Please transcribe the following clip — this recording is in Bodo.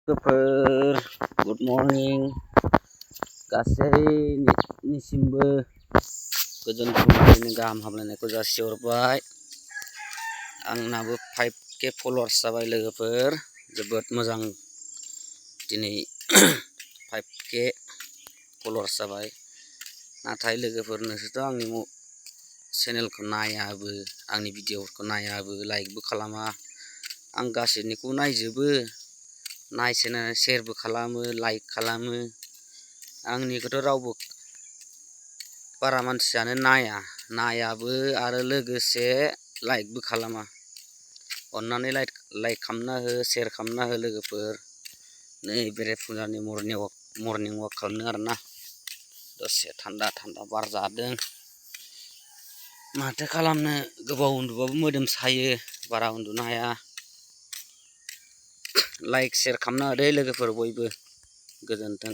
Super, good morning. Kasih ni simbe kejon kumane gam hamlane ko jasior bai. Ang nabu 5k followers sabai logoफोर जोबोद मोजां दिनै 5k followers जाबाय नाथाय लोगोफोर नोंसोरथ' आंनि चेनेलखौ नायाबो आंनि भिडिअफोरखौ नायाबो लाइकबो खालामा आं गासैनिखौ नायजोबो नायसेना शेयारबो खालामो लाइक खालामो आंनिखौथ' रावबो बारा मानसियानो नायाबो आरो लोगोसे लाइकबो खालामा अन्नानै लाइक खालामना हो शेयार खालामना हो लोगोफोर नै बेरे फुजानि मर्निं वाक खालामनो आरोना दसे थान्दा बार जादों माथो खालामनो गोबाव उन्दुबाबो मोदोम सायो बारा उन्दुनो हाया लाइक शेयार खालामना हो दे लोगोफोर बयबो गोजोन्थों।